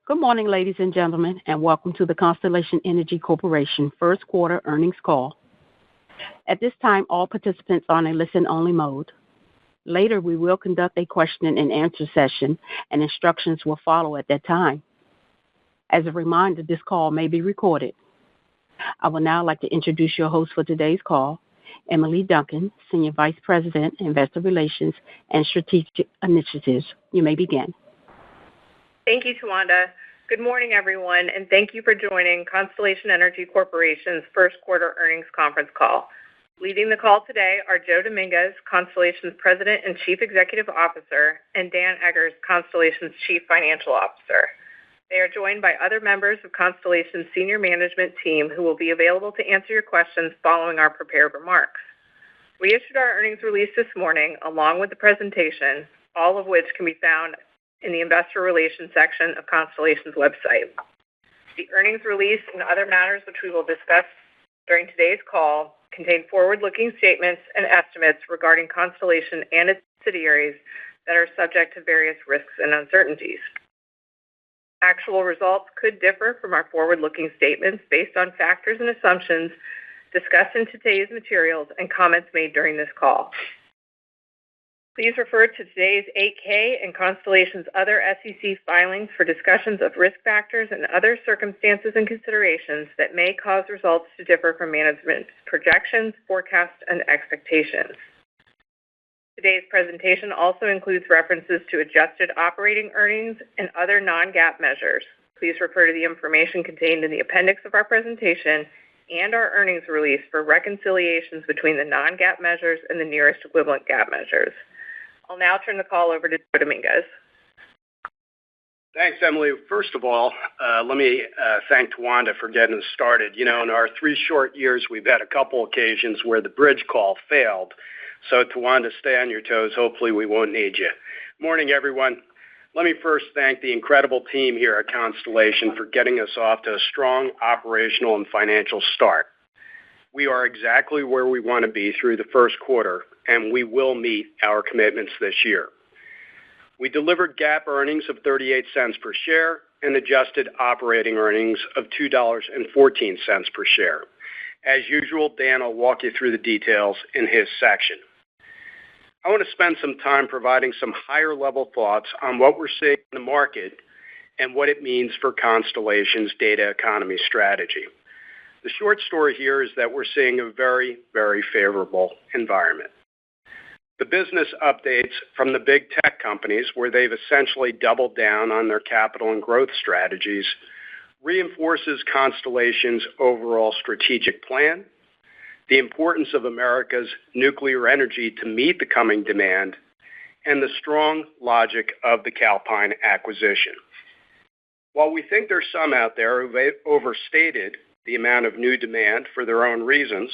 Good morning, ladies and gentlemen, and welcome to the Constellation Energy Corporation first quarter earnings call. At this time, all participants are in a listen-only mode. Later, we will conduct a question-and-answer session, and instructions will follow at that time. As a reminder, this call may be recorded. I would now like to introduce your host for today's call, Emily Duncan, Senior Vice President, Investor Relations and Strategic Initiatives. You may begin. Thank you, Tawanda. Good morning, everyone, and thank you for joining Constellation Energy Corporation's first quarter earnings conference call. Leading the call today are Joe Dominguez, Constellation's President and Chief Executive Officer, and Dan Eggers, Constellation's Chief Financial Officer. They are joined by other members of Constellation's senior management team who will be available to answer your questions following our prepared remarks. We issued our earnings release this morning along with the presentation, all of which can be found in the Investor Relations section of Constellation's website. The earnings release and other matters which we will discuss during today's call contain forward-looking statements and estimates regarding Constellation and its subsidiaries that are subject to various risks and uncertainties. Actual results could differ from our forward-looking statements based on factors and assumptions discussed in today's materials and comments made during this call. Please refer to today's 8-K and Constellation's other SEC filings for discussions of risk factors and other circumstances and considerations that may cause results to differ from management's projections, forecasts, and expectations. Today's presentation also includes references to adjusted operating earnings and other non-GAAP measures. Please refer to the information contained in the appendix of our presentation and our earnings release for reconciliations between the non-GAAP measures and the nearest equivalent GAAP measures. I'll now turn the call over to Joe Dominguez. Thanks, Emily. First of all, let me thank Tawanda for getting us started. You know, in our 3 short years, we've had a couple occasions where the bridge call failed. So, Tawanda, stay on your toes. Hopefully, we won't need you. Morning, everyone. Let me first thank the incredible team here at Constellation for getting us off to a strong operational and financial start. We are exactly where we want to be through the first quarter, and we will meet our commitments this year. We delivered GAAP earnings of 38 cents per share and adjusted operating earnings of $2.14 per share. As usual, Dan will walk you through the details in his section. I want to spend some time providing some higher-level thoughts on what we're seeing in the market and what it means for Constellation's data economy strategy. The short story here is that we're seeing a very, very favorable environment. The business updates from the big tech companies, where they've essentially doubled down on their capital and growth strategies, reinforces Constellation's overall strategic plan, the importance of America's nuclear energy to meet the coming demand, and the strong logic of the Calpine acquisition. While we think there's some out there who've overstated the amount of new demand for their own reasons,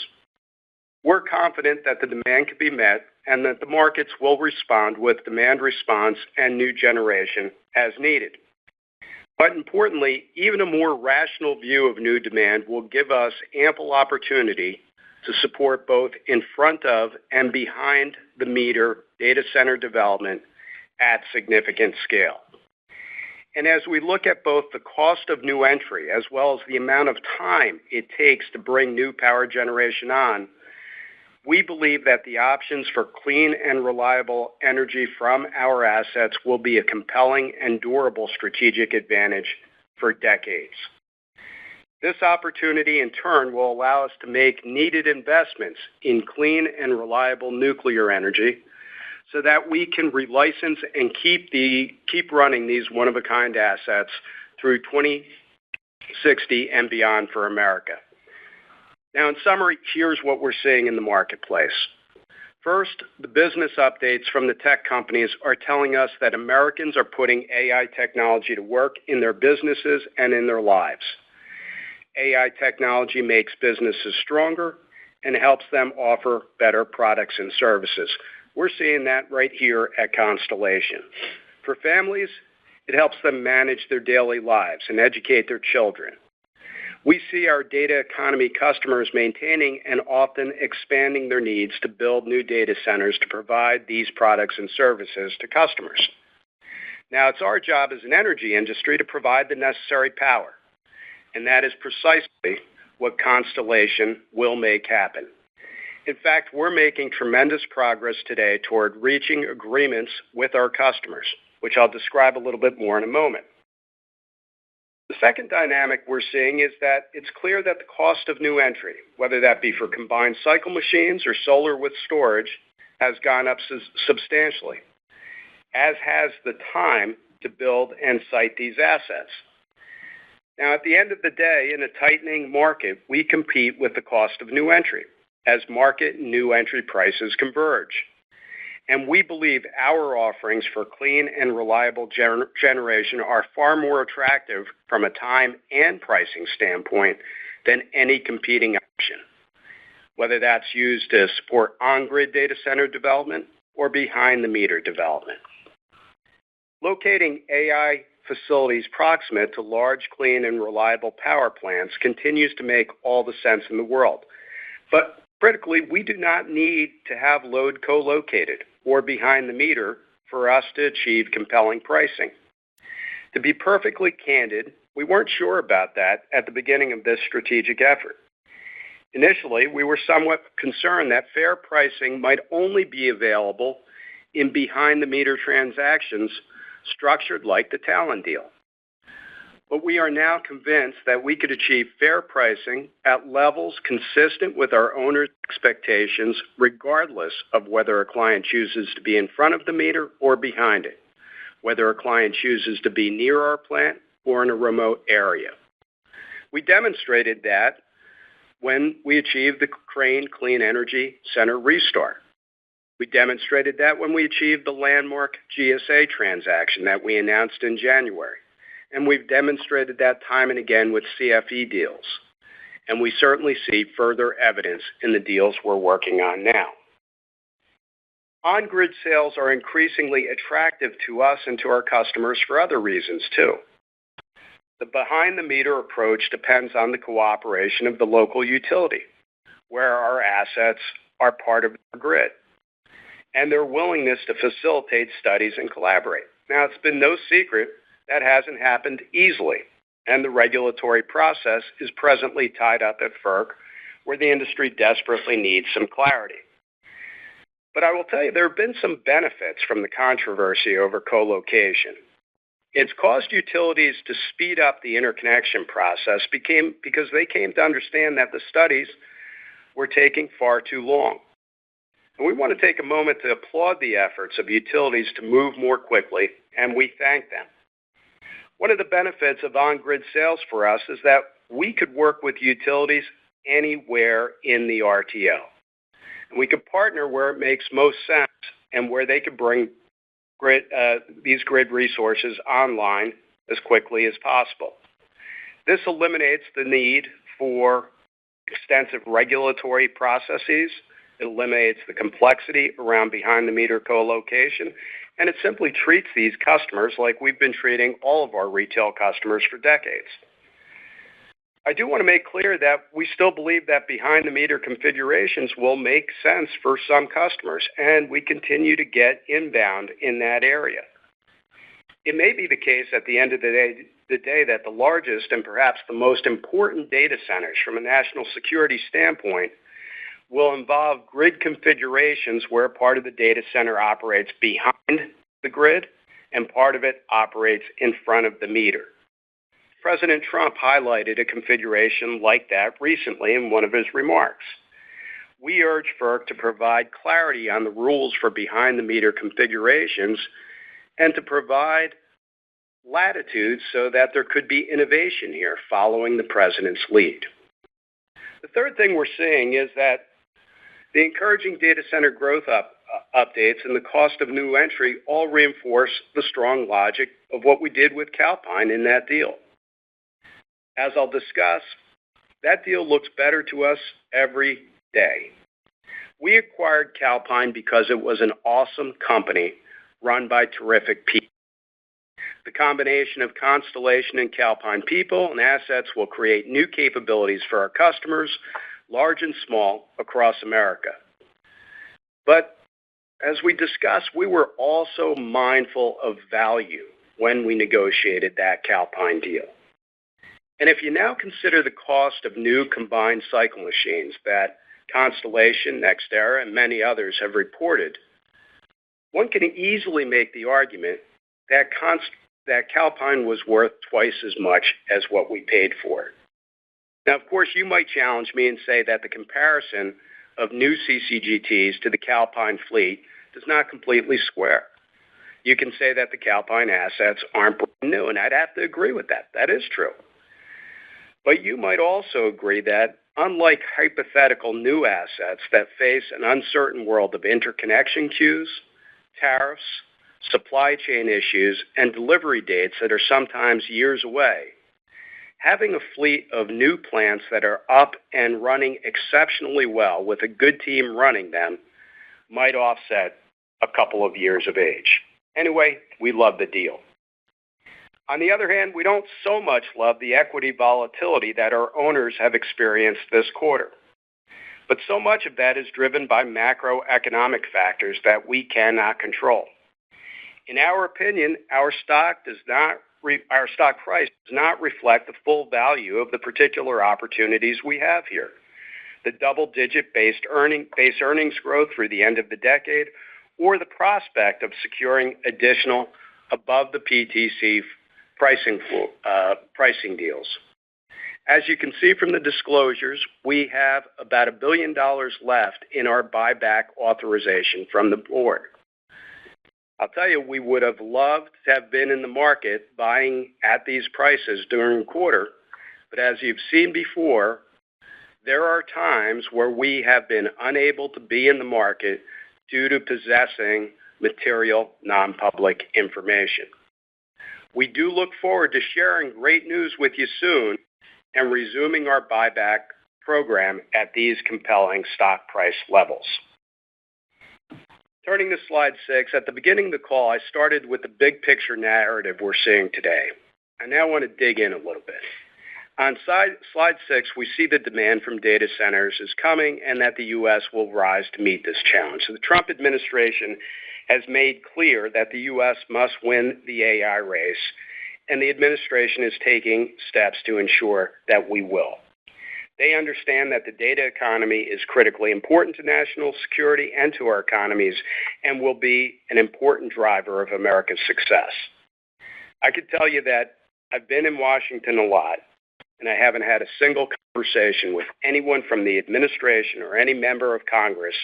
we're confident that the demand can be met and that the markets will respond with demand response and new generation as needed. But importantly, even a more rational view of new demand will give us ample opportunity to support both in front of and behind the meter data center development at significant scale. And as we look at both the cost of new entry as well as the amount of time it takes to bring new power generation on, we believe that the options for clean and reliable energy from our assets will be a compelling and durable strategic advantage for decades. This opportunity, in turn, will allow us to make needed investments in clean and reliable nuclear energy so that we can relicense and keep running these one-of-a-kind assets through 2060 and beyond for America. Now, in summary, here's what we're seeing in the marketplace. First, the business updates from the tech companies are telling us that Americans are putting AI technology to work in their businesses and in their lives. AI technology makes businesses stronger and helps them offer better products and services. We're seeing that right here at Constellation. For families, it helps them manage their daily lives and educate their children. We see our data economy customers maintaining and often expanding their needs to build new data centers to provide these products and services to customers. Now, it's our job as an energy industry to provide the necessary power, and that is precisely what Constellation will make happen. In fact, we're making tremendous progress today toward reaching agreements with our customers, which I'll describe a little bit more in a moment. The second dynamic we're seeing is that it's clear that the cost of new entry, whether that be for combined cycle machines or solar with storage, has gone up substantially, as has the time to build and site these assets. Now, at the end of the day, in a tightening market, we compete with the cost of new entry as market and new entry prices converge. And we believe our offerings for clean and reliable generation are far more attractive from a time and pricing standpoint than any competing option, whether that's used to support on-grid data center development or behind-the-meter development. Locating AI facilities proximate to large, clean, and reliable power plants continues to make all the sense in the world. But critically, we do not need to have load co-located or behind the meter for us to achieve compelling pricing. To be perfectly candid, we weren't sure about that at the beginning of this strategic effort. Initially, we were somewhat concerned that fair pricing might only be available in behind-the-meter transactions structured like the Talon deal. But we are now convinced that we could achieve fair pricing at levels consistent with our owners' expectations, regardless of whether a client chooses to be in front of the meter or behind it, whether a client chooses to be near our plant or in a remote area. We demonstrated that when we achieved the Crane Clean Energy Center restart. We demonstrated that when we achieved the landmark GSA transaction that we announced in January. And we've demonstrated that time and again with CFE deals. And we certainly see further evidence in the deals we're working on now. On-grid sales are increasingly attractive to us and to our customers for other reasons, too. The behind-the-meter approach depends on the cooperation of the local utility, where our assets are part of the grid, and their willingness to facilitate studies and collaborate. Now, it's been no secret that hasn't happened easily, and the regulatory process is presently tied up at FERC, where the industry desperately needs some clarity. But I will tell you, there have been some benefits from the controversy over co-location. It's caused utilities to speed up the interconnection process because they came to understand that the studies were taking far too long. And we want to take a moment to applaud the efforts of utilities to move more quickly, and we thank them. One of the benefits of on-grid sales for us is that we could work with utilities anywhere in the RTO. And we could partner where it makes most sense and where they could bring these grid resources online as quickly as possible. This eliminates the need for extensive regulatory processes. It eliminates the complexity around behind-the-meter co-location, and it simply treats these customers like we've been treating all of our retail customers for decades. I do want to make clear that we still believe that behind-the-meter configurations will make sense for some customers, and we continue to get inbound in that area. It may be the case at the end of the day that the largest and perhaps the most important data centers from a national security standpoint will involve grid configurations where part of the data center operates behind the grid and part of it operates in front of the meter. President Trump highlighted a configuration like that recently in one of his remarks. We urge FERC to provide clarity on the rules for behind-the-meter configurations and to provide latitude so that there could be innovation here following the president's lead. The third thing we're seeing is that the encouraging data center growth updates and the cost of new entry all reinforce the strong logic of what we did with Calpine in that deal. As I'll discuss, that deal looks better to us every day. We acquired Calpine because it was an awesome company run by terrific people. The combination of Constellation and Calpine people and assets will create new capabilities for our customers, large and small, across America. But as we discussed, we were also mindful of value when we negotiated that Calpine deal. And if you now consider the cost of new combined cycle machines that Constellation, NextEra, and many others have reported, one can easily make the argument that Calpine was worth twice as much as what we paid for it. Now, of course, you might challenge me and say that the comparison of new CCGTs to the Calpine fleet does not completely square. You can say that the Calpine assets aren't brand new, and I'd have to agree with that. That is true. But you might also agree that unlike hypothetical new assets that face an uncertain world of interconnection queues, tariffs, supply chain issues, and delivery dates that are sometimes years away, having a fleet of new plants that are up and running exceptionally well with a good team running them might offset a couple of years of age. Anyway, we love the deal. On the other hand, we don't so much love the equity volatility that our owners have experienced this quarter. But so much of that is driven by macroeconomic factors that we cannot control. In our opinion, our stock price does not reflect the full value of the particular opportunities we have here. The double-digit base earnings growth through the end of the decade, or the prospect of securing additional above the PTC pricing deals. As you can see from the disclosures, we have about $1 billion left in our buyback authorization from the board. I'll tell you, we would have loved to have been in the market buying at these prices during the quarter, but as you've seen before, there are times where we have been unable to be in the market due to possessing material non-public information. We do look forward to sharing great news with you soon and resuming our buyback program at these compelling stock price levels. Turning to slide 6, at the beginning of the call, I started with the big picture narrative we're seeing today. I now want to dig in a little bit. On slide 6, we see the demand from data centers is coming and that the U.S. will rise to meet this challenge. So the Trump administration has made clear that the U.S. must win the AI race, and the administration is taking steps to ensure that we will. They understand that the data economy is critically important to national security and to our economies and will be an important driver of America's success. I could tell you that I've been in Washington a lot, and I haven't had a single conversation with anyone from the administration or any member of Congress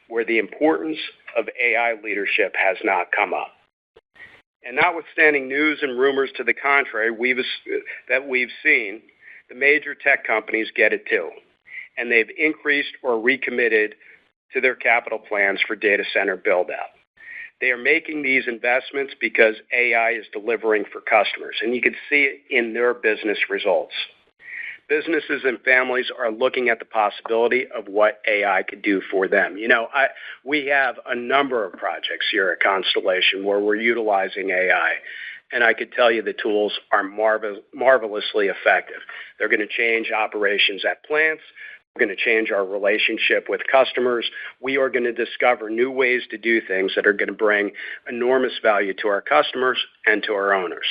where the importance of AI leadership has not come up. And notwithstanding news and rumors to the contrary that we've seen, the major tech companies get it too, and they've increased or recommitted to their capital plans for data center build-out. They are making these investments because AI is delivering for customers, and you can see it in their business results. Businesses and families are looking at the possibility of what AI could do for them. We have a number of projects here at Constellation where we're utilizing AI, and I could tell you the tools are marvelously effective. They're going to change operations at plants. We're going to change our relationship with customers. We are going to discover new ways to do things that are going to bring enormous value to our customers and to our owners.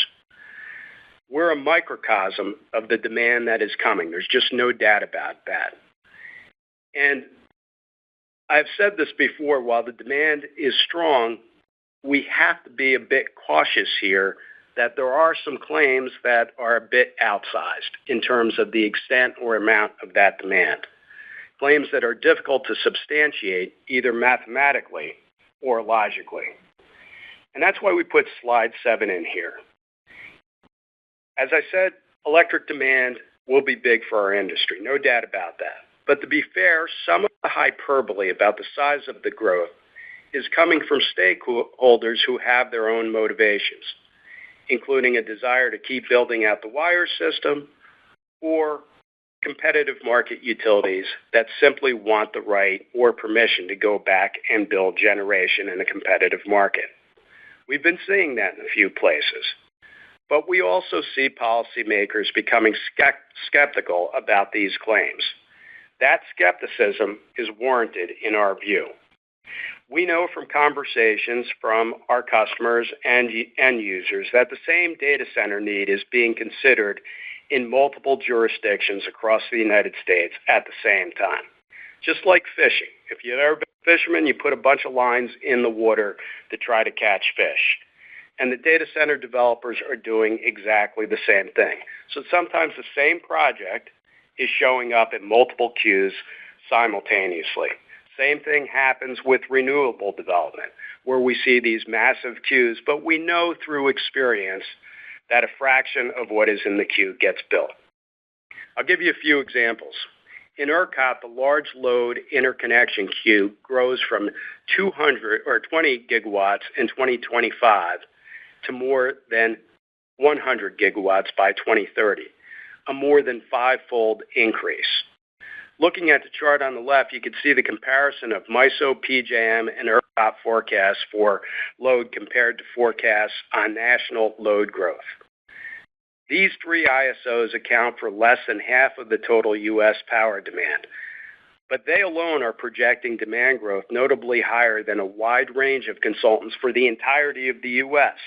We're a microcosm of the demand that is coming. There's just no doubt about that. And I've said this before, while the demand is strong, we have to be a bit cautious here that there are some claims that are a bit outsized in terms of the extent or amount of that demand. Claims that are difficult to substantiate either mathematically or logically. And that's why we put slide 7 in here. As I said, electric demand will be big for our industry, no doubt about that. But to be fair, some of the hyperbole about the size of the growth is coming from stakeholders who have their own motivations, including a desire to keep building out the wire system or competitive market utilities that simply want the right or permission to go back and build generation in a competitive market. We've been seeing that in a few places. But we also see policymakers becoming skeptical about these claims. That skepticism is warranted in our view. We know from conversations from our customers and end users that the same data center need is being considered in multiple jurisdictions across the United States at the same time. Just like fishing. If you've ever been a fisherman, you put a bunch of lines in the water to try to catch fish. And the data center developers are doing exactly the same thing. So sometimes the same project is showing up in multiple queues simultaneously. Same thing happens with renewable development, where we see these massive queues, but we know through experience that a fraction of what is in the queue gets built. I'll give you a few examples. In ERCOT, the large load interconnection queue grows from 20 gigawatts in 2025 to more than 100 gigawatts by 2030, a more than five-fold increase. Looking at the chart on the left, you can see the comparison of MISO, PJM, and ERCOT forecasts for load compared to forecasts on national load growth. These three ISOs account for less than half of the total U.S. power demand, but they alone are projecting demand growth notably higher than a wide range of consultants for the entirety of the U.S.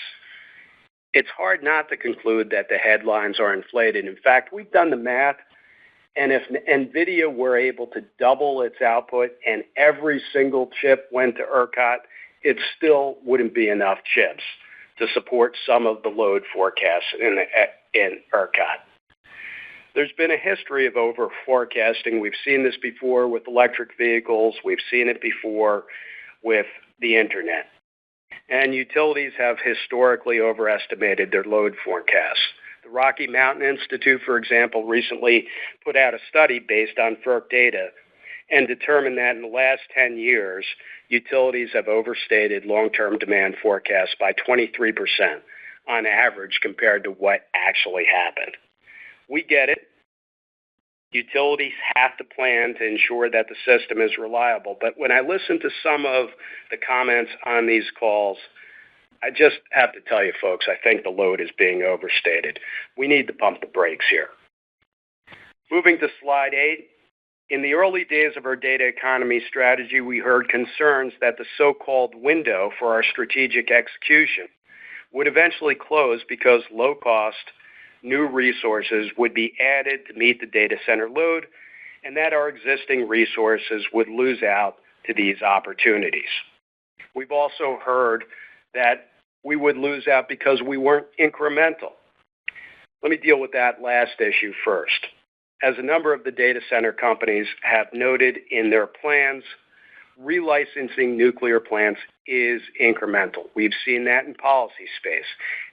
It's hard not to conclude that the headlines are inflated. In fact, we've done the math, and if NVIDIA were able to double its output and every single chip went to ERCOT, it still wouldn't be enough chips to support some of the load forecasts in ERCOT. There's been a history of over-forecasting. We've seen this before with electric vehicles. We've seen it before with the internet. And utilities have historically overestimated their load forecasts. The Rocky Mountain Institute, for example, recently put out a study based on FERC data and determined that in the last 10 years, utilities have overstated long-term demand forecasts by 23% on average compared to what actually happened. We get it. Utilities have to plan to ensure that the system is reliable. But when I listen to some of the comments on these calls, I just have to tell you, folks, I think the load is being overstated. We need to pump the brakes here. Moving to slide 8. In the early days of our data economy strategy, we heard concerns that the so-called window for our strategic execution would eventually close because low-cost new resources would be added to meet the data center load, and that our existing resources would lose out to these opportunities. We've also heard that we would lose out because we weren't incremental. Let me deal with that last issue first. As a number of the data center companies have noted in their plans, relicensing nuclear plants is incremental. We've seen that in policy space.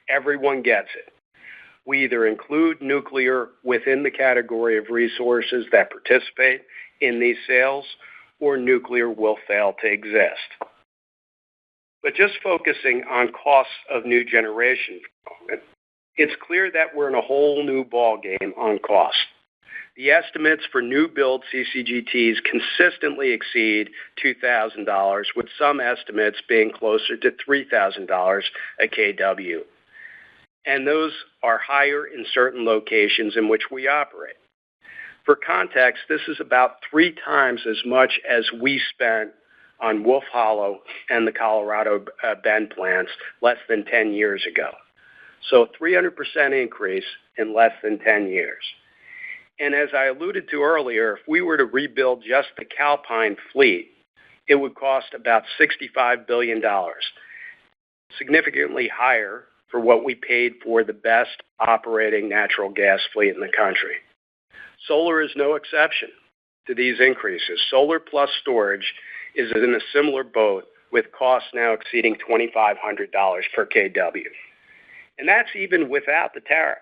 Everyone gets it. We either include nuclear within the category of resources that participate in these sales, or nuclear will fail to exist. But just focusing on costs of new generation for a moment, it's clear that we're in a whole new ballgame on cost. The estimates for new build CCGTs consistently exceed $2,000, with some estimates being closer to $3,000 a kW. And those are higher in certain locations in which we operate. For context, this is about 3 times as much as we spent on Wolf Hollow and the Colorado Bend plants less than 10 years ago. So 300% increase in less than 10 years. And as I alluded to earlier, if we were to rebuild just the Calpine fleet, it would cost about $65 billion, significantly higher for what we paid for the best operating natural gas fleet in the country. Solar is no exception to these increases. Solar plus storage is in a similar boat, with costs now exceeding $2,500 per kW. And that's even without the tariffs.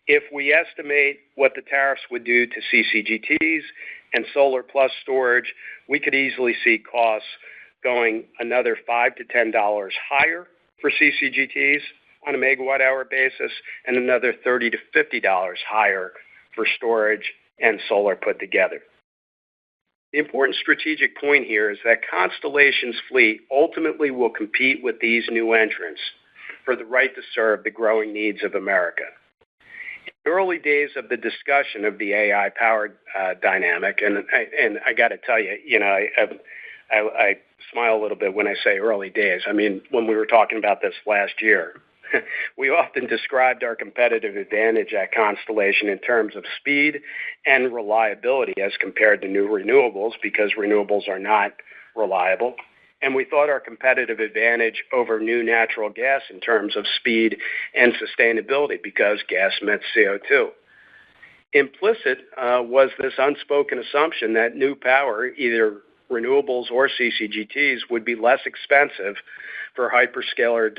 If we estimate what the tariffs would do to CCGTs and solar plus storage, we could easily see costs going another $5 to $10 higher for CCGTs on a megawatt hour basis, and another $30 to $50 higher for storage and solar put together. The important strategic point here is that Constellation's fleet ultimately will compete with these new entrants for the right to serve the growing needs of America. In the early days of the discussion of the AI power dynamic, and I got to tell you, I smile a little bit when I say early days. I mean, when we were talking about this last year, we often described our competitive advantage at Constellation in terms of speed and reliability as compared to new renewables, because renewables are not reliable. And we thought our competitive advantage over new natural gas in terms of speed and sustainability, because gas emits CO2. Implicit was this unspoken assumption that new power, either renewables or CCGTs, would be less expensive for hyperscaler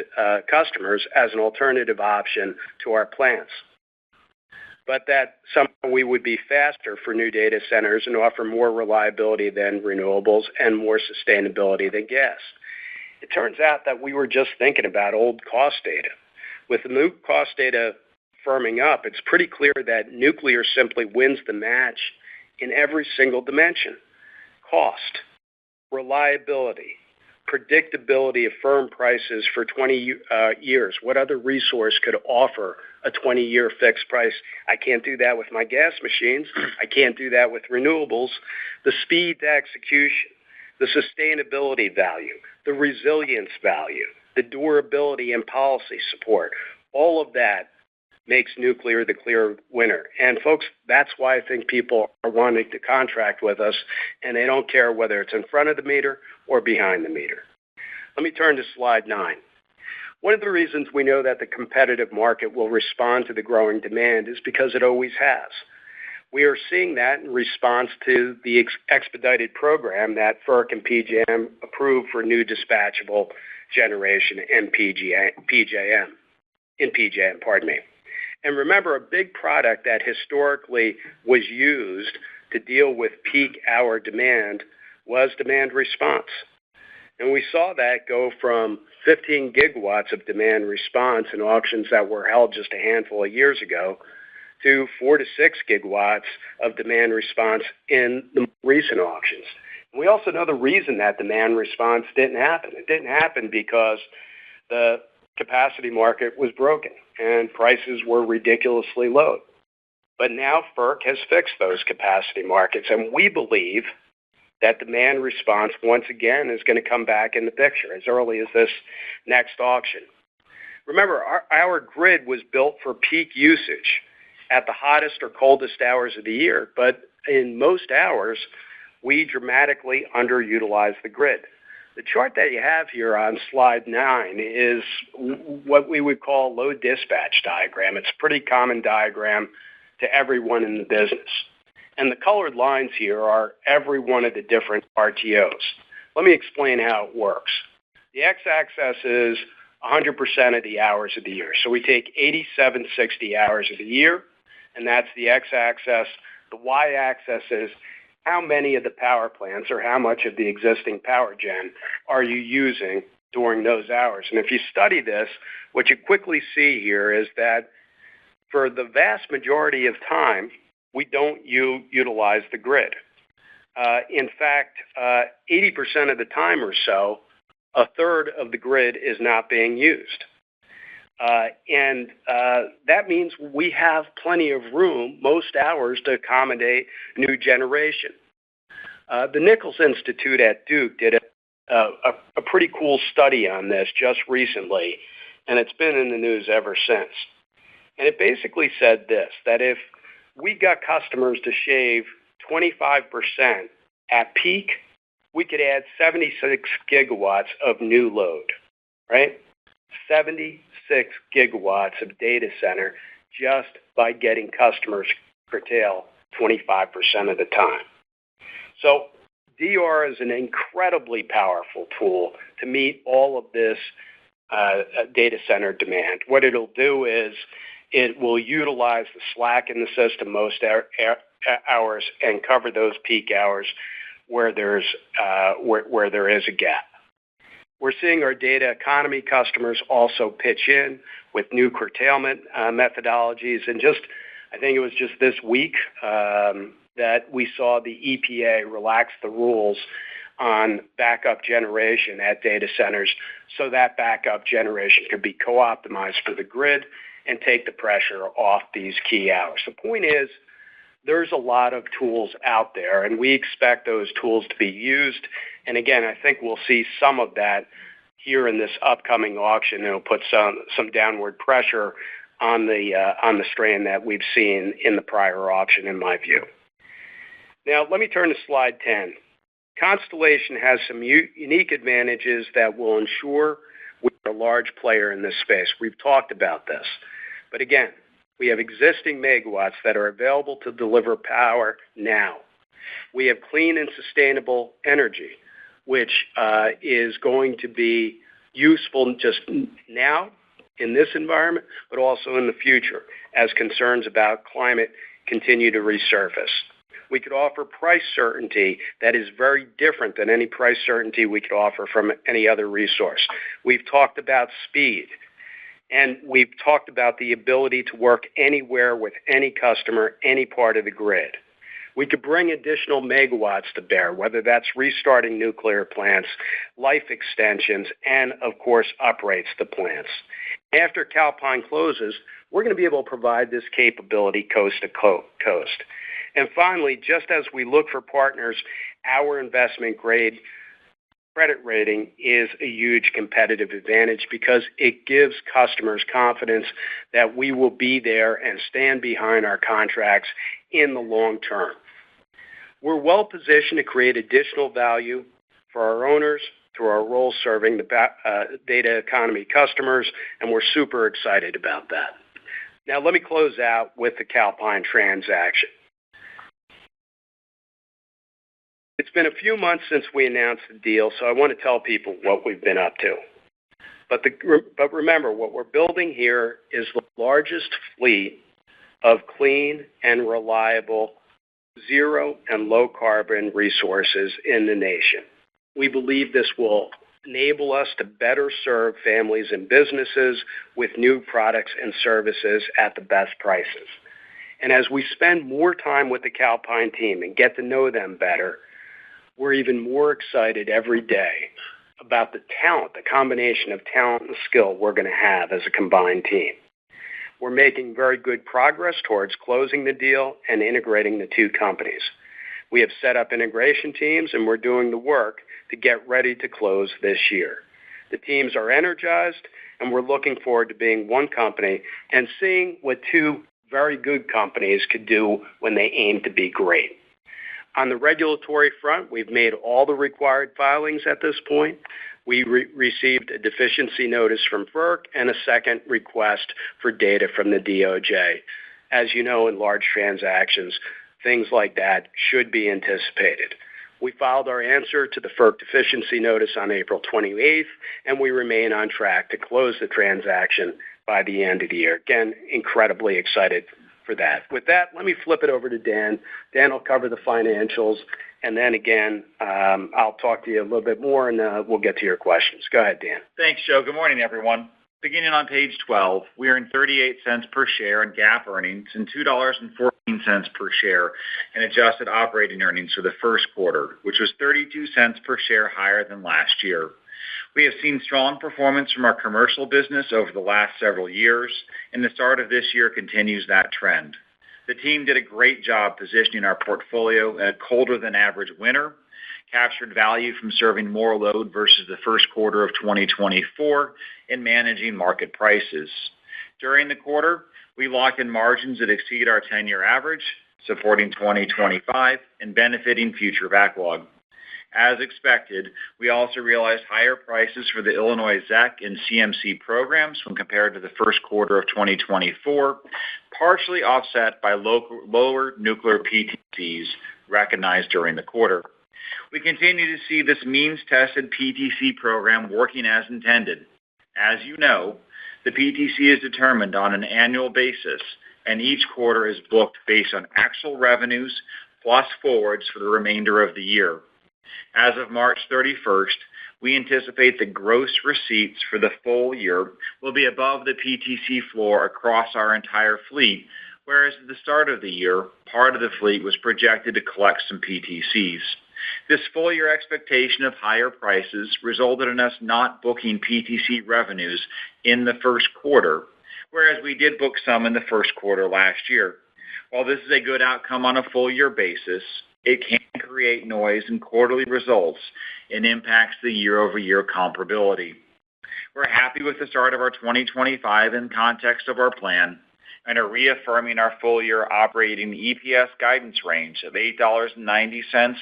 customers as an alternative option to our plants, but that somehow we would be faster for new data centers and offer more reliability than renewables and more sustainability than gas. It turns out that we were just thinking about old cost data. With the new cost data firming up, it's pretty clear that nuclear simply wins the match in every single dimension: cost, reliability, predictability of firm prices for 20 years. What other resource could offer a 20-year fixed price? I can't do that with my gas machines. I can't do that with renewables. The speed to execution, the sustainability value, the resilience value, the durability and policy support, all of that makes nuclear the clear winner. And folks, that's why I think people are wanting to contract with us, and they don't care whether it's in front of the meter or behind the meter. Let me turn to slide 9. One of the reasons we know that the competitive market will respond to the growing demand is because it always has. We are seeing that in response to the expedited program that FERC and PJM approved for new dispatchable generation in PJM. And remember, a big product that historically was used to deal with peak hour demand was demand response. And we saw that go from 15 gigawatts of demand response in auctions that were held just a handful of years ago to 4 to 6 gigawatts of demand response in the recent auctions. And we also know the reason that demand response didn't happen. It didn't happen because the capacity market was broken and prices were ridiculously low. But now FERC has fixed those capacity markets, and we believe that demand response once again is going to come back in the picture as early as this next auction. Remember, our grid was built for peak usage at the hottest or coldest hours of the year, but in most hours, we dramatically underutilize the grid. The chart that you have here on slide 9 is what we would call a load dispatch diagram. It's a pretty common diagram to everyone in the business. And the colored lines here are every one of the different RTOs. Let me explain how it works. The x-axis is 100% of the hours of the year. So we take 8760 hours of the year, and that's the x-axis. The y-axis is how many of the power plants or how much of the existing power gen are you using during those hours. And if you study this, what you quickly see here is that for the vast majority of time, we don't utilize the grid. In fact, 80% of the time or so, a third of the grid is not being used. And that means we have plenty of room, most hours, to accommodate new generation. The Nichols Institute at Duke did a pretty cool study on this just recently, and it's been in the news ever since. And it basically said this, that if we got customers to shave 25% at peak, we could add 76 gigawatts of new load, right? 76 gigawatts of data center just by getting customers curtail 25% of the time. So DR is an incredibly powerful tool to meet all of this data center demand. What it'll do is it will utilize the slack in the system most hours and cover those peak hours where there is a gap. We're seeing our data economy customers also pitch in with new curtailment methodologies. And I think it was just this week that we saw the EPA relax the rules on backup generation at data centers so that backup generation could be co-optimized for the grid and take the pressure off these key hours. The point is, there's a lot of tools out there, and we expect those tools to be used. And again, I think we'll see some of that here in this upcoming auction. It'll put some downward pressure on the strain that we've seen in the prior auction, in my view. Now, let me turn to slide 10. Constellation has some unique advantages that will ensure we're a large player in this space. We've talked about this. But again, we have existing megawatts that are available to deliver power now. We have clean and sustainable energy, which is going to be useful just now in this environment, but also in the future as concerns about climate continue to resurface. We could offer price certainty that is very different than any price certainty we could offer from any other resource. We've talked about speed, and we've talked about the ability to work anywhere with any customer, any part of the grid. We could bring additional megawatts to bear, whether that's restarting nuclear plants, life extensions, and, of course, uprates the plants. After Calpine closes, we're going to be able to provide this capability coast to coast. And finally, just as we look for partners, our investment-grade credit rating is a huge competitive advantage because it gives customers confidence that we will be there and stand behind our contracts in the long term. We're well positioned to create additional value for our owners through our role serving the data economy customers, and we're super excited about that. Now, let me close out with the Calpine transaction. It's been a few months since we announced the deal, so I want to tell people what we've been up to. But remember, what we're building here is the largest fleet of clean and reliable zero and low carbon resources in the nation. We believe this will enable us to better serve families and businesses with new products and services at the best prices. And as we spend more time with the Calpine team and get to know them better, we're even more excited every day about the talent, the combination of talent and skill we're going to have as a combined team. We're making very good progress towards closing the deal and integrating the two companies. We have set up integration teams, and we're doing the work to get ready to close this year. The teams are energized, and we're looking forward to being one company and seeing what two very good companies could do when they aim to be great. On the regulatory front, we've made all the required filings at this point. We received a deficiency notice from FERC and a second request for data from the DOJ. As you know, in large transactions, things like that should be anticipated. We filed our answer to the FERC deficiency notice on April 28th, and we remain on track to close the transaction by the end of the year. Again, incredibly excited for that. With that, let me flip it over to Dan. Dan will cover the financials, and then again, I'll talk to you a little bit more, and we'll get to your questions. Go ahead, Dan. Thanks, Joe. Good morning, everyone. Beginning on page 12, we earned 38 cents per share in GAAP earnings and $2.14 per share in adjusted operating earnings for the first quarter, which was 32 cents per share higher than last year. We have seen strong performance from our commercial business over the last several years, and the start of this year continues that trend. The team did a great job positioning our portfolio in a colder-than-average winter, captured value from serving more load versus the first quarter of 2024, and managing market prices. During the quarter, we locked in margins that exceed our 10-year average, supporting 2025 and benefiting future backlog. As expected, we also realized higher prices for the Illinois ZEC and CMC programs when compared to the first quarter of 2024, partially offset by lower nuclear PTCs recognized during the quarter. We continue to see this means-tested PTC program working as intended. As you know, the PTC is determined on an annual basis, and each quarter is booked based on actual revenues plus forwards for the remainder of the year. As of March 31st, we anticipate the gross receipts for the full year will be above the PTC floor across our entire fleet, whereas at the start of the year, part of the fleet was projected to collect some PTCs. This full-year expectation of higher prices resulted in us not booking PTC revenues in the first quarter, whereas we did book some in the first quarter last year. While this is a good outcome on a full-year basis, it can create noise in quarterly results and impacts the year-over-year comparability. We're happy with the start of our 2025 in context of our plan and are reaffirming our full-year operating EPS guidance range of $8.90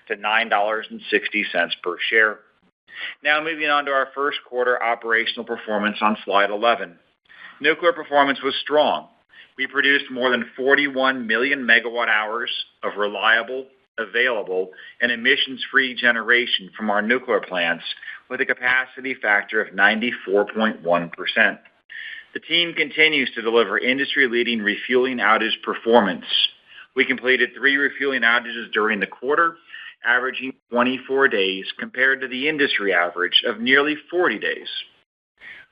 to $9.60 per share. Now moving on to our first quarter operational performance on slide 11. Nuclear performance was strong. We produced more than 41 million megawatt hours of reliable, available, and emissions-free generation from our nuclear plants with a capacity factor of 94.1%. The team continues to deliver industry-leading refueling outage performance. We completed 3 refueling outages during the quarter, averaging 24 days compared to the industry average of nearly 40 days.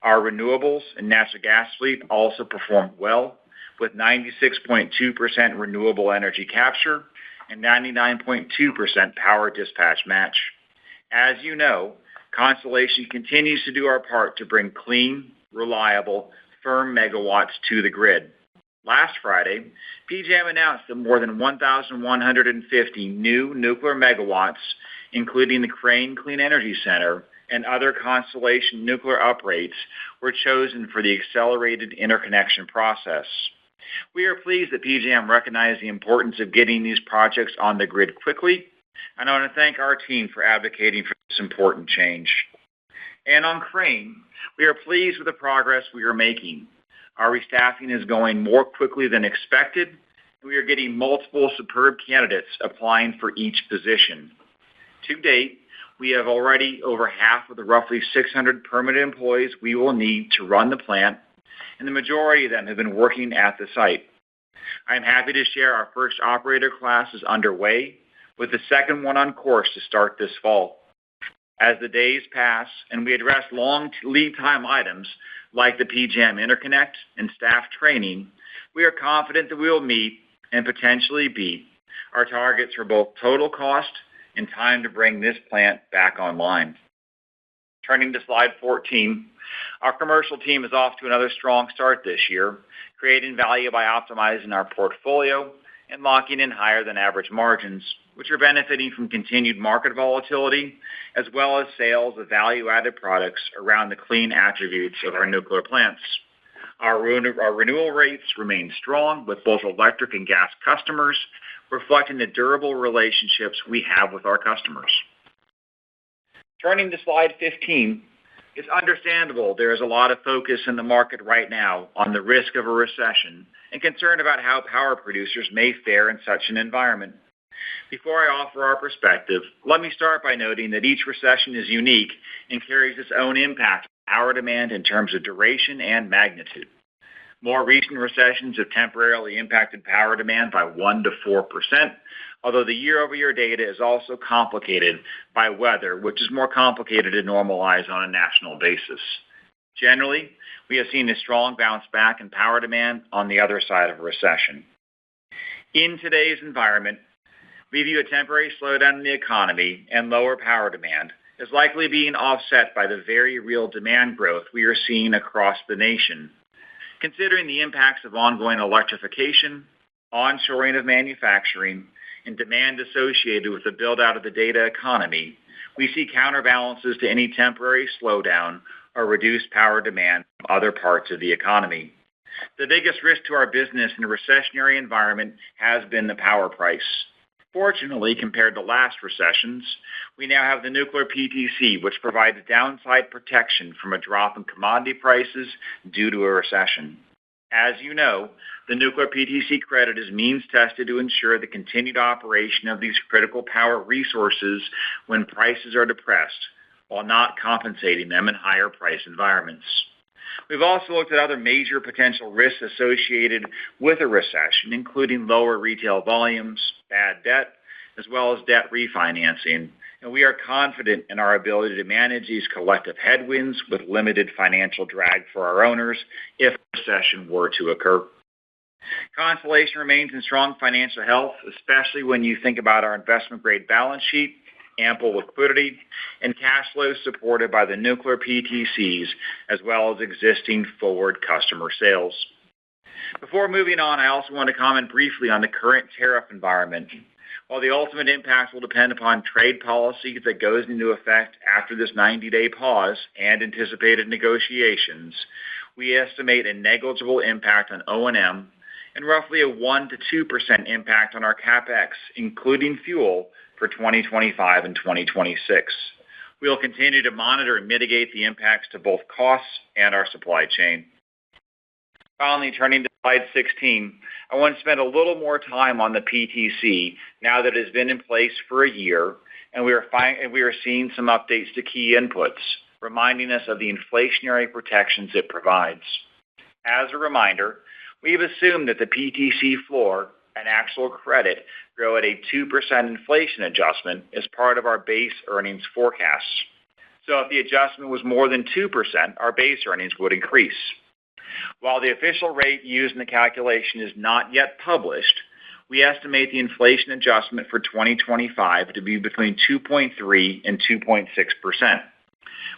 Our renewables and natural gas fleet also performed well, with 96.2% renewable energy capture and 99.2% power dispatch match. As you know, Constellation continues to do our part to bring clean, reliable, firm megawatts to the grid. Last Friday, PJM announced that more than 1,150 new nuclear megawatts, including the Crane Clean Energy Center and other Constellation nuclear uprates, were chosen for the accelerated interconnection process. We are pleased that PJM recognized the importance of getting these projects on the grid quickly, and I want to thank our team for advocating for this important change. And on Crane, we are pleased with the progress we are making. Our restaffing is going more quickly than expected, and we are getting multiple superb candidates applying for each position. To date, we have already over half of the roughly 600 permanent employees we will need to run the plant, and the majority of them have been working at the site. I am happy to share our first operator class is underway, with the second one on course to start this fall. As the days pass and we address long lead time items like the PJM interconnect and staff training, we are confident that we will meet and potentially beat our targets for both total cost and time to bring this plant back online. Turning to slide 14, our commercial team is off to another strong start this year, creating value by optimizing our portfolio and locking in higher than average margins, which are benefiting from continued market volatility, as well as sales of value-added products around the clean attributes of our nuclear plants. Our renewal rates remain strong with both electric and gas customers, reflecting the durable relationships we have with our customers. Turning to slide 15, it's understandable there is a lot of focus in the market right now on the risk of a recession and concern about how power producers may fare in such an environment. Before I offer our perspective, let me start by noting that each recession is unique and carries its own impact on power demand in terms of duration and magnitude. More recent recessions have temporarily impacted power demand by 1 to 4%, although the year-over-year data is also complicated by weather, which is more complicated to normalize on a national basis. Generally, we have seen a strong bounce back in power demand on the other side of a recession. In today's environment, we view a temporary slowdown in the economy and lower power demand as likely being offset by the very real demand growth we are seeing across the nation. Considering the impacts of ongoing electrification, onshoring of manufacturing, and demand associated with the build-out of the data economy, we see counterbalances to any temporary slowdown or reduced power demand from other parts of the economy. The biggest risk to our business in a recessionary environment has been the power price. Fortunately, compared to last recessions, we now have the nuclear PTC, which provides downside protection from a drop in commodity prices due to a recession. As you know, the nuclear PTC credit is means tested to ensure the continued operation of these critical power resources when prices are depressed, while not compensating them in higher price environments. We've also looked at other major potential risks associated with a recession, including lower retail volumes, bad debt, as well as debt refinancing, and we are confident in our ability to manage these collective headwinds with limited financial drag for our owners if a recession were to occur. Constellation remains in strong financial health, especially when you think about our investment-grade balance sheet, ample liquidity, and cash flows supported by the nuclear PTCs, as well as existing forward customer sales. Before moving on, I also want to comment briefly on the current tariff environment. While the ultimate impact will depend upon trade policy that goes into effect after this 90-day pause and anticipated negotiations, we estimate a negligible impact on O&M and roughly a 1% to 2% impact on our CapEx, including fuel, for 2025 and 2026. We will continue to monitor and mitigate the impacts to both costs and our supply chain. Finally, turning to slide 16, I want to spend a little more time on the PTC now that it has been in place for a year, and we are seeing some updates to key inputs, reminding us of the inflationary protections it provides. As a reminder, we've assumed that the PTC floor and actual credit grow at a 2% inflation adjustment as part of our base earnings forecasts. So if the adjustment was more than 2%, our base earnings would increase. While the official rate used in the calculation is not yet published, we estimate the inflation adjustment for 2025 to be between 2.3% and 2.6%.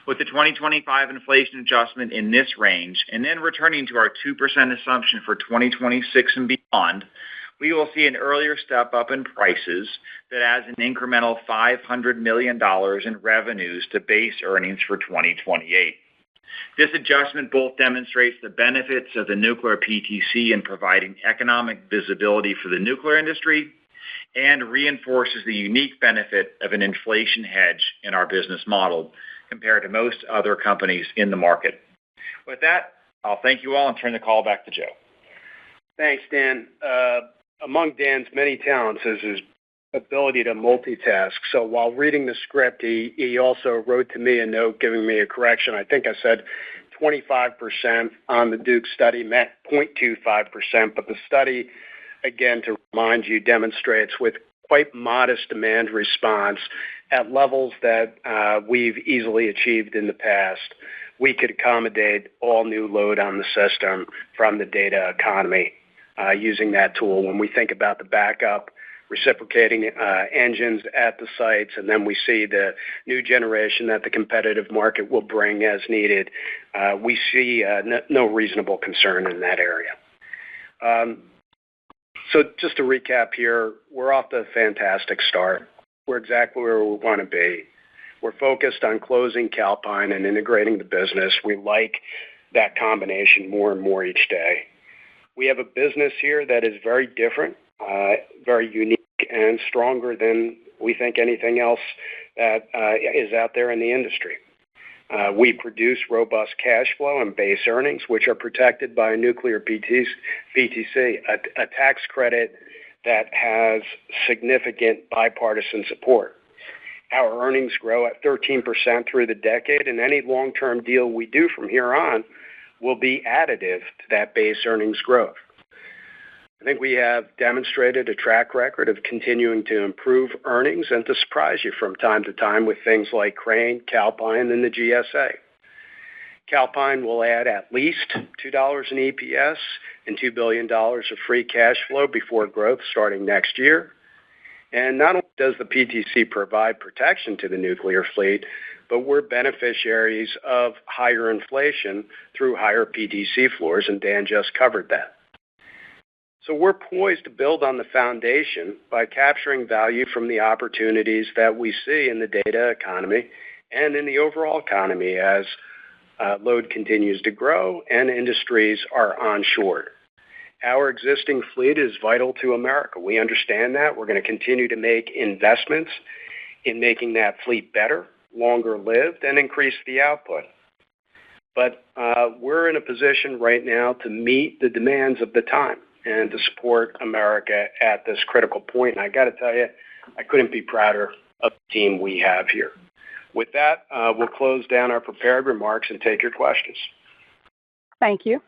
With the 2025 inflation adjustment in this range, and then returning to our 2% assumption for 2026 and beyond, we will see an earlier step up in prices that adds an incremental $500 million in revenues to base earnings for 2028. This adjustment both demonstrates the benefits of the nuclear PTC in providing economic visibility for the nuclear industry and reinforces the unique benefit of an inflation hedge in our business model compared to most other companies in the market. With that, I'll thank you all and turn the call back to Joe. Thanks, Dan. Among Dan's many talents is his ability to multitask. So while reading the script, he also wrote to me a note giving me a correction. I think I said 25% on the Duke study, meant 0.25%, but the study, again, to remind you, demonstrates with quite modest demand response at levels that we've easily achieved in the past. We could accommodate all new load on the system from the data economy using that tool. When we think about the backup, reciprocating engines at the sites, and then we see the new generation that the competitive market will bring as needed, we see no reasonable concern in that area. So just to recap here, we're off to a fantastic start. We're exactly where we want to be. We're focused on closing Calpine and integrating the business. We like that combination more and more each day. We have a business here that is very different, very unique, and stronger than we think anything else that is out there in the industry. We produce robust cash flow and base earnings, which are protected by a nuclear PTC, a tax credit that has significant bipartisan support. Our earnings grow at 13% through the decade, and any long-term deal we do from here on will be additive to that base earnings growth. I think we have demonstrated a track record of continuing to improve earnings and to surprise you from time to time with things like Crane, Calpine, and the GSA. Calpine will add at least $2 in EPS and $2 billion of free cash flow before growth starting next year. And not only does the PTC provide protection to the nuclear fleet, but we're beneficiaries of higher inflation through higher PTC floors, and Dan just covered that. So we're poised to build on the foundation by capturing value from the opportunities that we see in the data economy and in the overall economy as load continues to grow and industries are onshored. Our existing fleet is vital to America. We understand that. We're going to continue to make investments in making that fleet better, longer lived, and increase the output. But we're in a position right now to meet the demands of the time and to support America at this critical point. And I got to tell you, I couldn't be prouder of the team we have here. With that, we'll close down our prepared remarks and take your questions. Thank you.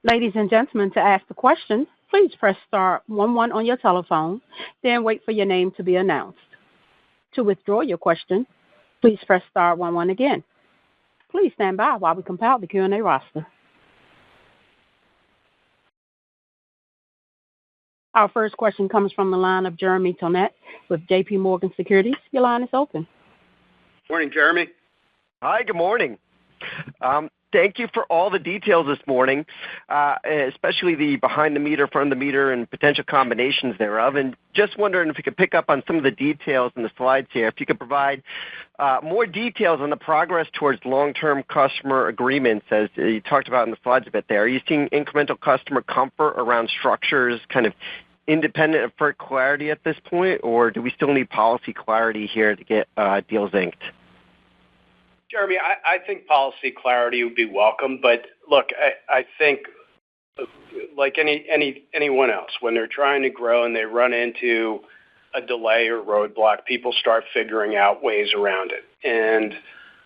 Ladies and gentlemen, to ask the question, please press star 11 on your telephone, then wait for your name to be announced. To withdraw your question, please press star 11 again. Please stand by while we compile the Q&A roster. Our first question comes from the line of Jeremy Tonet with J.P. Morgan Securities. Your line is open. Morning, Jeremy. Hi, good morning. Thank you for all the details this morning, especially the behind the meter, front of the meter, and potential combinations thereof. And just wondering if you could pick up on some of the details in the slides here. If you could provide more details on the progress towards long-term customer agreements, as you talked about in the slides a bit there. Are you seeing incremental customer comfort around structures kind of independent of FERC clarity at this point, or do we still need policy clarity here to get deals inked? Jeremy, I think policy clarity would be welcome, but look, I think like anyone else, when they're trying to grow and they run into a delay or roadblock, people start figuring out ways around it. And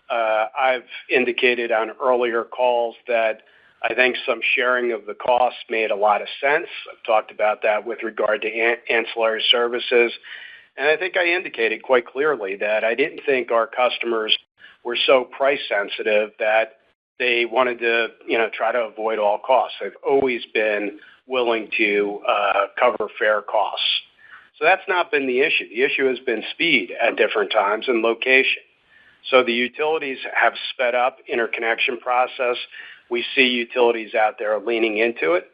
I've indicated on earlier calls that I think some sharing of the costs made a lot of sense. I've talked about that with regard to ancillary services. And I think I indicated quite clearly that I didn't think our customers were so price sensitive that they wanted to, try to avoid all costs. They've always been willing to cover fair costs. So that's not been the issue. The issue has been speed at different times and location. So the utilities have sped up interconnection process. We see utilities out there leaning into it,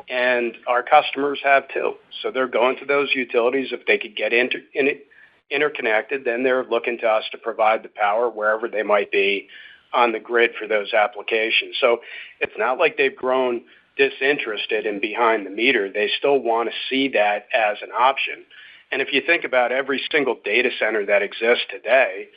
and our customers have too. So they're going to those utilities. If they could get interconnected, then they're looking to us to provide the power wherever they might be on the grid for those applications. So it's not like they've grown disinterested in behind the meter. They still want to see that as an option. And if you think about every single data center that exists today,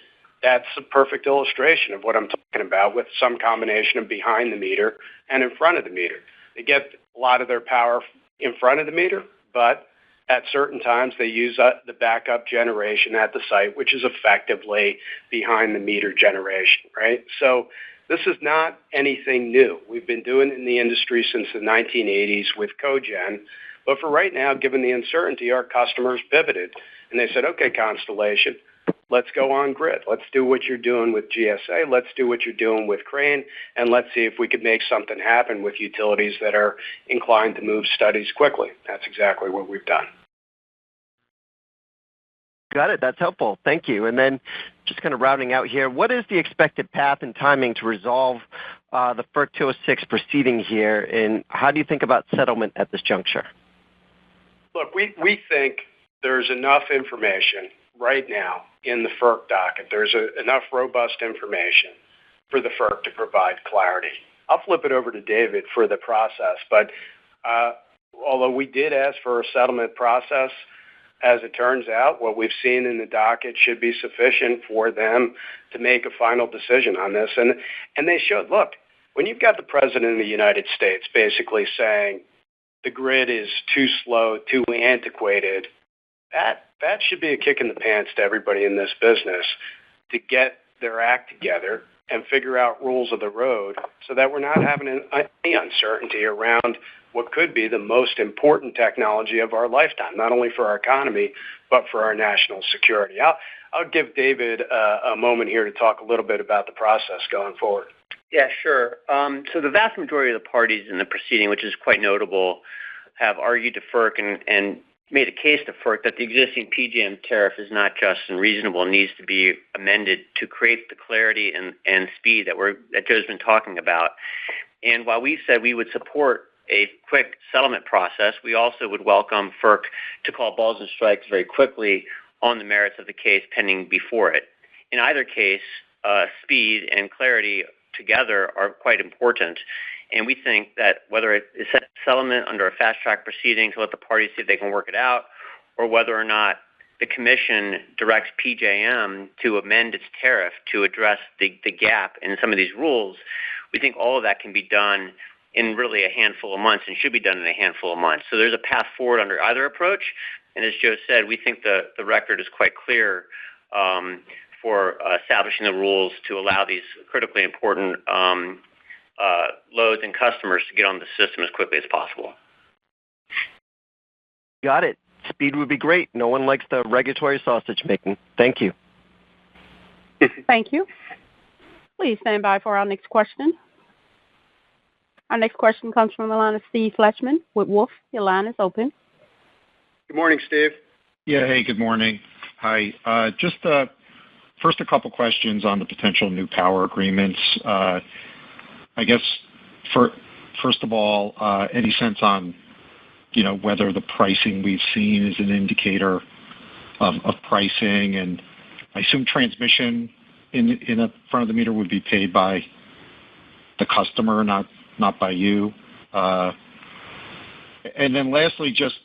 that's a perfect illustration of what I'm talking about, with some combination of behind the meter and in front of the meter. They get a lot of their power in front of the meter, but at certain times they use the backup generation at the site, which is effectively behind the meter generation, right? So this is not anything new. We've been doing it in the industry since the 1980s with cogen. But for right now, given the uncertainty, our customers pivoted. And they said, okay, Constellation, let's go on grid. Let's do what you're doing with GSA. Let's do what you're doing with Crane. And let's see if we could make something happen with utilities that are inclined to move studies quickly. That's exactly what we've done. Got it. That's helpful. Thank you. And then just kind of rounding out here, what is the expected path and timing to resolve the FERC 206 proceeding here, and how do you think about settlement at this juncture? Look, we think there's enough information right now in the FERC docket. There's enough robust information for the FERC to provide clarity. I'll flip it over to David for the process, but although we did ask for a settlement process, as it turns out, what we've seen in the docket should be sufficient for them to make a final decision on this. And they should. Look, when you've got the President of the United States basically saying the grid is too slow, too antiquated, that should be a kick in the pants to everybody in this business to get their act together and figure out rules of the road so that we're not having any uncertainty around what could be the most important technology of our lifetime, not only for our economy, but for our national security. I'll give David a moment here to talk a little bit about the process going forward. Yeah, sure. So the vast majority of the parties in the proceeding, which is quite notable, have argued to FERC and made a case to FERC that the existing PJM tariff is not just and reasonable and needs to be amended to create the clarity and speed that Joe's been talking about. And while we said we would support a quick settlement process, we also would welcome FERC to call balls and strikes very quickly on the merits of the case pending before it. In either case, speed and clarity together are quite important. And we think that whether it is settlement under a fast-track proceeding to let the parties see if they can work it out, or whether or not the Commission directs PJM to amend its tariff to address the gap in some of these rules, we think all of that can be done in really a handful of months and should be done in a handful of months. So there's a path forward under either approach. And as Joe said, we think the record is quite clear for establishing the rules to allow these critically important loads and customers to get on the system as quickly as possible. Got it. Speed would be great. No one likes the regulatory sausage making. Thank you. Thank you. Please stand by for our next question. Our next question comes from the line of Steve Fletchman with Wolfe. Your line is open. Good morning, Steve. Yeah, hey, good morning. Hi. Just first a couple questions on the potential new power agreements. I I guess, first of all, any sense on, whether the pricing we've seen is an indicator of pricing? And I assume transmission in a front of the meter would be paid by the customer, not by you. And then lastly, just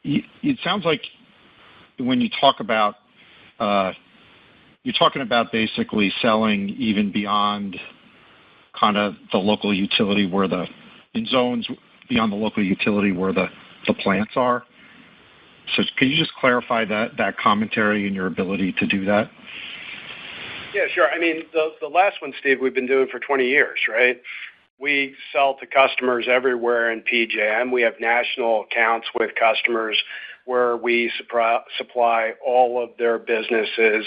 it sounds like when you talk about you're talking about basically selling even beyond kind of the local utility in zones beyond the local utility where the plants are. So can you just clarify that commentary and your ability to do that? Yeah, sure. I mean, the last one, Steve, we've been doing for 20 years, right? We sell to customers everywhere in PJM. We have national accounts with customers where we supply all of their businesses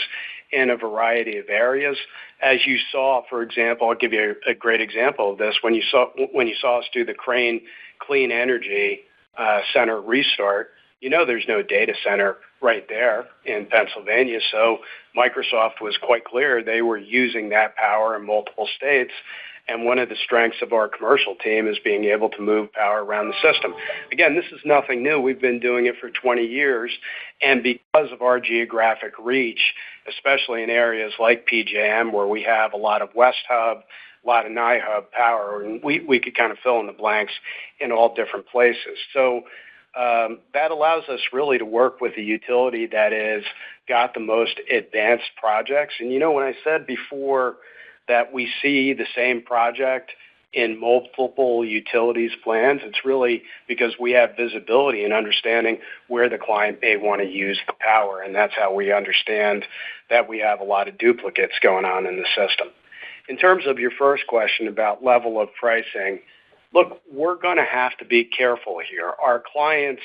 in a variety of areas. As you saw, for example, I'll give you a great example of this. When you saw us do the Crane Clean Energy Center restart, there's no data center right there in Pennsylvania. So Microsoft was quite clear they were using that power in multiple states. And one of the strengths of our commercial team is being able to move power around the system. Again, this is nothing new. We've been doing it for 20 years. And because of our geographic reach, especially in areas like PJM, where we have a lot of West Hub, a lot of NI Hub power, and we could kind of fill in the blanks in all different places. So that allows us really to work with a utility that is got the most advanced projects. And when I said before that we see the same project in multiple utilities plans, it's really because we have visibility and understanding where the client may want to use the power. And that's how we understand that we have a lot of duplicates going on in the system. In terms of your first question about level of pricing, look, we're going to have to be careful here. Our clients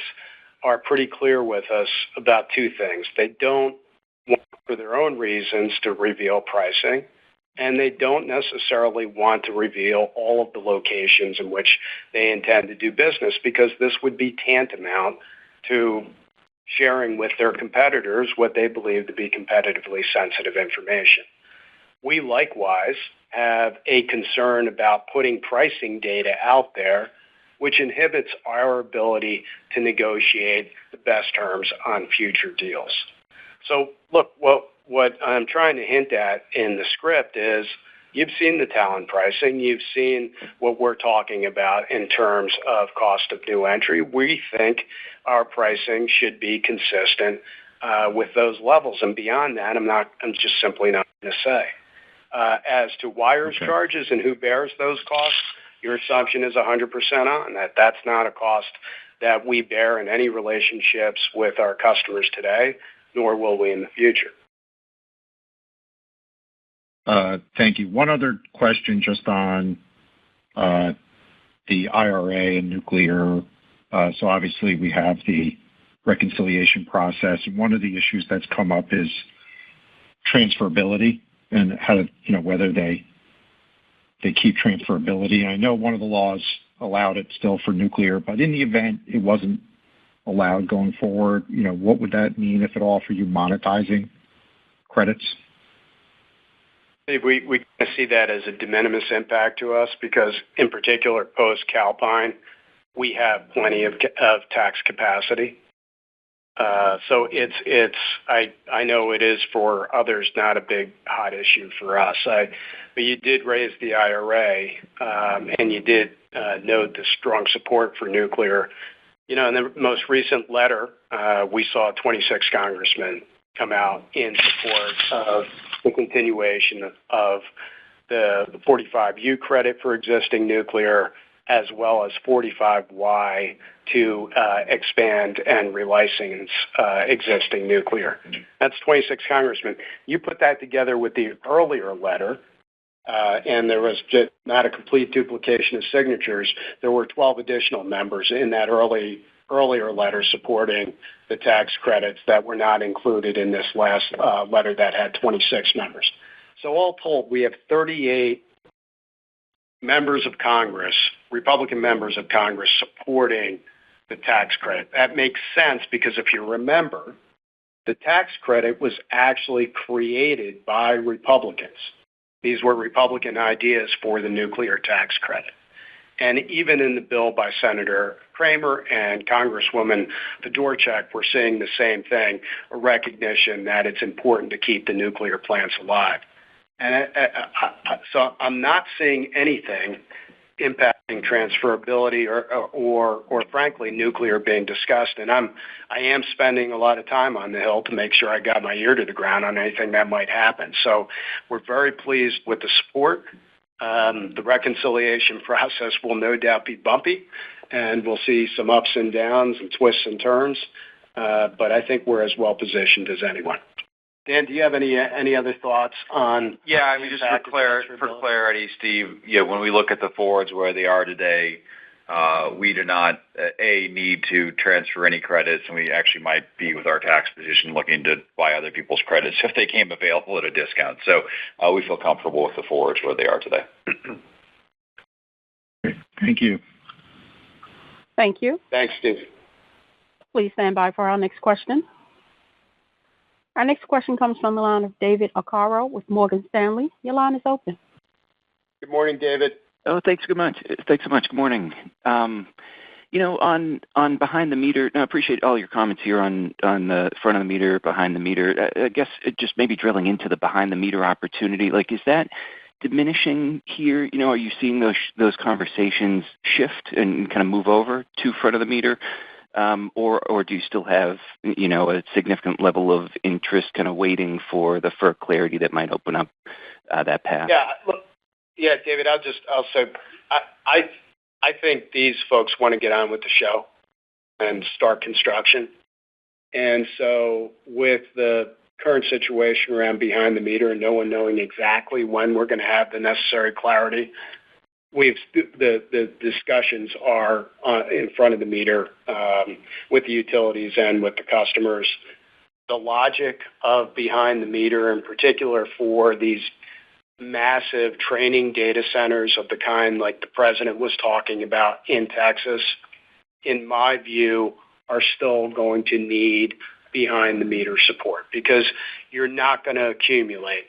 are pretty clear with us about two things. They don't want, for their own reasons, to reveal pricing, and they don't necessarily want to reveal all of the locations in which they intend to do business, because this would be tantamount to sharing with their competitors what they believe to be competitively sensitive information. We likewise have a concern about putting pricing data out there, which inhibits our ability to negotiate the best terms on future deals. So look, what I'm trying to hint at in the script is you've seen the Talon pricing. You've seen what we're talking about in terms of cost of new entry. We think our pricing should be consistent with those levels. And beyond that, I'm just simply not going to say. As to wires charges and who bears those costs, your assumption is 100% on that. That's not a cost that we bear in any relationships with our customers today, nor will we in the future. Thank you. One other question just on the IRA and nuclear. So obviously we have the reconciliation process, and one of the issues that's come up is transferability and how whether they keep transferability. I know one of the laws allowed it still for nuclear, but in the event it wasn't allowed going forward, what would that mean, if at all, for you monetizing credits? We kind of see that as a de minimis impact to us because, in particular, post-Calpine, we have plenty of tax capacity. So I know it is for others not a big hot issue for us. But you did raise the IRA, and you did note the strong support for nuclear. In the most recent letter, we saw 26 congressmen come out in support of the continuation of the 45U credit for existing nuclear, as well as 45Y to expand and relicense existing nuclear. That's 26 congressmen. You put that together with the earlier letter, and there was just not a complete duplication of signatures. There were 12 additional members in that earlier letter supporting the tax credits that were not included in this last letter that had 26 members. So all told, we have 38 members of Congress, Republican members of Congress, supporting the tax credit. That makes sense because if you remember, the tax credit was actually created by Republicans. These were Republican ideas for the nuclear tax credit. And even in the bill by Senator Kramer and Congresswoman Fedorchak, we're seeing the same thing, a recognition that it's important to keep the nuclear plants alive. And so I'm not seeing anything impacting transferability or frankly, nuclear being discussed. And I am spending a lot of time on the Hill to make sure I got my ear to the ground on anything that might happen. So we're very pleased with the support. The reconciliation process will no doubt be bumpy, and we'll see some ups and downs and twists and turns. But I think we're as well positioned as anyone. Dan, do you have any other thoughts on? Yeah, I mean, just for clarity, Steve. When we look at the forwards where they are today, we do not need to transfer any credits, and we actually might be with our tax position looking to buy other people's credits if they came available at a discount. So we feel comfortable with the forwards where they are today. Thank you. Thank you. Thanks, Steve. Please stand by for our next question. Our next question comes from the line of David Arcaro with Morgan Stanley. Your line is open. Good morning, David. Oh, thanks so much. Good morning. On behind the meter, I appreciate all your comments here on the front of the meter, behind the meter. I guess just maybe drilling into the behind the meter opportunity, like, is that diminishing here? Are you seeing those conversations shift and kind of move over to front of the meter? Or do you still have, a significant level of interest kind of waiting for the FERC clarity that might open up that path? Yeah, David, I'll say, I think these folks want to get on with the show and start construction. And so with the current situation around behind the meter and no one knowing exactly when we're going to have the necessary clarity, the discussions are in front of the meter with the utilities and with the customers. The logic of behind the meter, in particular for these massive training data centers of the kind like the president was talking about in Texas, in my view, are still going to need behind the meter support, because you're not going to accumulate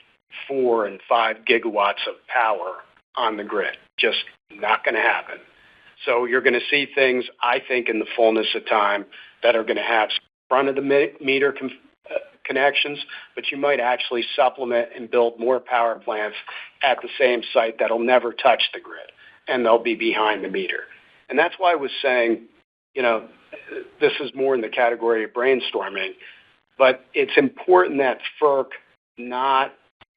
4 and 5 gigawatts of power on the grid. Just not going to happen. So you're going to see things, I think, in the fullness of time that are going to have front of the meter connections, but you might actually supplement and build more power plants at the same site that'll never touch the grid, and they'll be behind the meter. And that's why I was saying, this is more in the category of brainstorming, but it's important that FERC not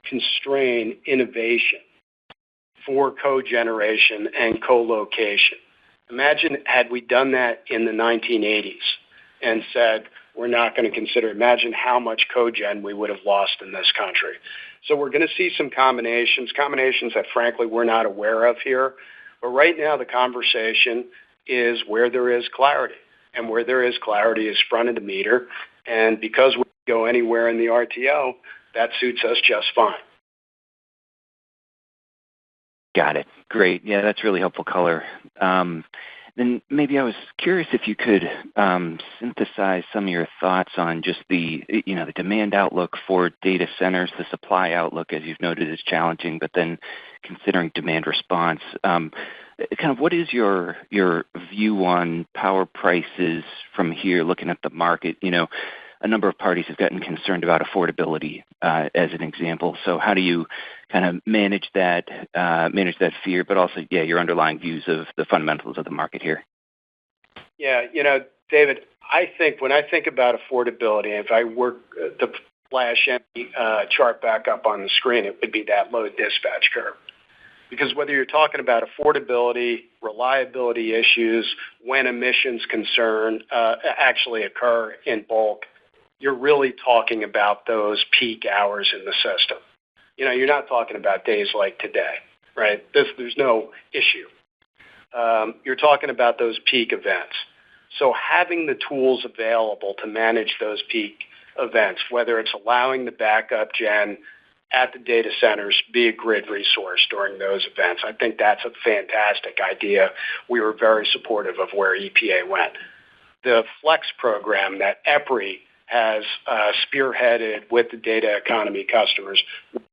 constrain innovation for cogeneration and co-location. Imagine had we done that in the 1980s and said, we're not going to consider, imagine how much cogen we would have lost in this country. So we're going to see some combinations that frankly we're not aware of here. But right now the conversation is where there is clarity. And where there is clarity is front of the meter. And because we go anywhere in the RTO, that suits us just fine. Got it. Great. Yeah, that's really helpful color. Then maybe I was curious if you could synthesize some of your thoughts on just the demand outlook for data centers. The supply outlook, as you've noted, is challenging, but then considering demand response, kind of what is your view on power prices from here, looking at the market? A number of parties have gotten concerned about affordability, as an example. So how do you kind of manage that fear, but also, your underlying views of the fundamentals of the market here? Yeah, David, I think when I think about affordability, if I were to flash any chart back up on the screen, it would be that load dispatch curve. Because whether you're talking about affordability, reliability issues, when emissions actually occur in bulk, you're really talking about those peak hours in the system. You're not talking about days like today, right? There's no issue. You're talking about those peak events. So having the tools available to manage those peak events, whether it's allowing the backup gen at the data centers be a grid resource during those events, I think that's a fantastic idea. We were very supportive of where EPA went. The FLEX program that EPRI has spearheaded with the data economy customers,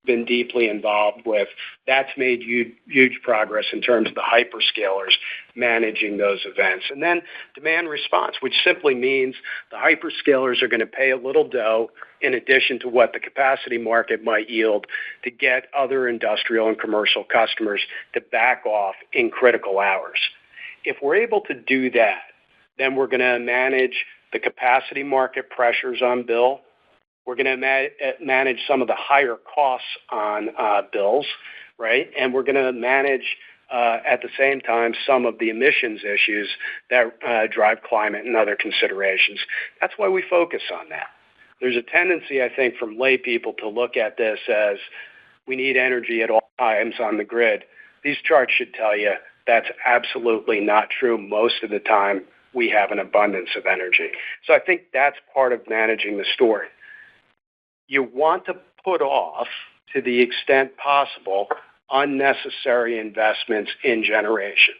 been deeply involved with. That's made huge progress in terms of the hyperscalers managing those events. And then demand response, which simply means the hyperscalers are going to pay a little dough in addition to what the capacity market might yield to get other industrial and commercial customers to back off in critical hours. If we're able to do that, then we're going to manage the capacity market pressures on bill. We're going to manage some of the higher costs on bills, right? And we're going to manage, at the same time, some of the emissions issues that drive climate and other considerations. That's why we focus on that. There's a tendency, I think, from lay people to look at this as we need energy at all times on the grid. These charts should tell you that's absolutely not true. Most of the time, we have an abundance of energy. So I think that's part of managing the story. You want to put off, to the extent possible, unnecessary investments in generation.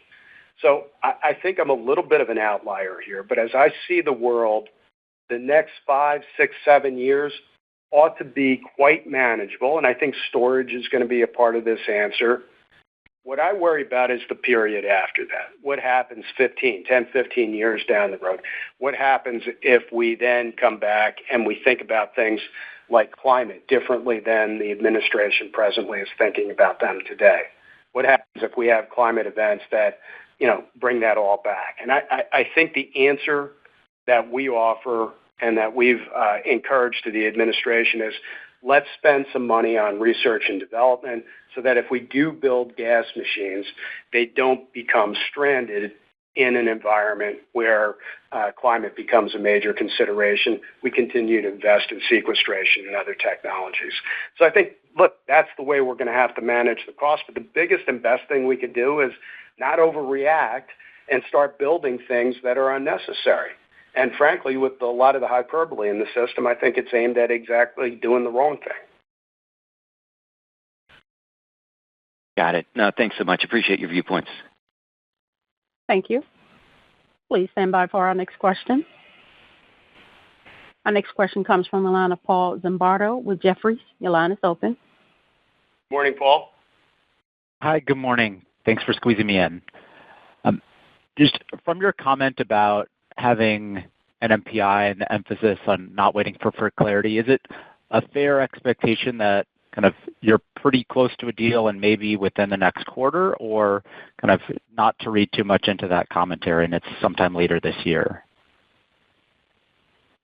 So I think I'm a little bit of an outlier here, but as I see the world, the next 5, 6, 7 years ought to be quite manageable, and I think storage is going to be a part of this answer. What I worry about is the period after that. What happens 10, 15 years down the road? What happens if we then come back and we think about things like climate differently than the administration presently is thinking about them today? What happens if we have climate events that, bring that all back? And I think the answer that we offer and that we've encouraged to the administration is let's spend some money on research and development so that if we do build gas machines, they don't become stranded in an environment where climate becomes a major consideration. We continue to invest in sequestration and other technologies. So I think, look, that's the way we're going to have to manage the cost. But the biggest and best thing we can do is not overreact and start building things that are unnecessary. And frankly, with a lot of the hyperbole in the system, I think it's aimed at exactly doing the wrong thing. Got it. No, thanks so much. Appreciate your viewpoints. Thank you. Please stand by for our next question. Our next question comes from the line of Paul Zimbardo with Jefferies. Your line is open. Morning, Paul. Hi, good morning. Thanks for squeezing me in. Just from your comment about having an MPI and the emphasis on not waiting for clarity, is it a fair expectation that kind of you're pretty close to a deal and maybe within the next quarter, or kind of not to read too much into that commentary and it's sometime later this year?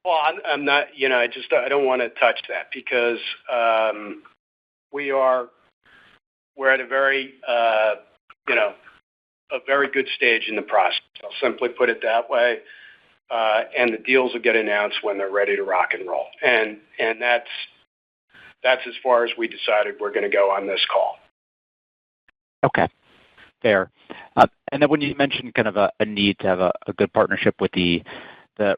Well, I'm not, I don't want to touch that because we're at a very, a very good stage in the process. I'll simply put it that way. And the deals will get announced when they're ready to rock and roll. And that's as far as we decided we're going to go on this call. Okay, fair. And then when you mentioned kind of a need to have a good partnership with the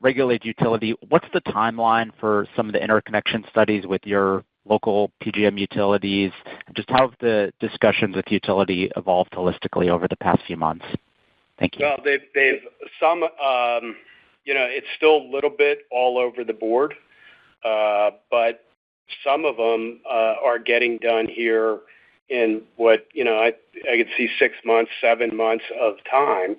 regulated utility, what's the timeline for some of the interconnection studies with your local PJM utilities? Just how have the discussions with utility evolved holistically over the past few months? Thank you. Well, they've some, it's still a little bit all over the board, but some of them are getting done here in what, I could see 6 months, 7 months of time.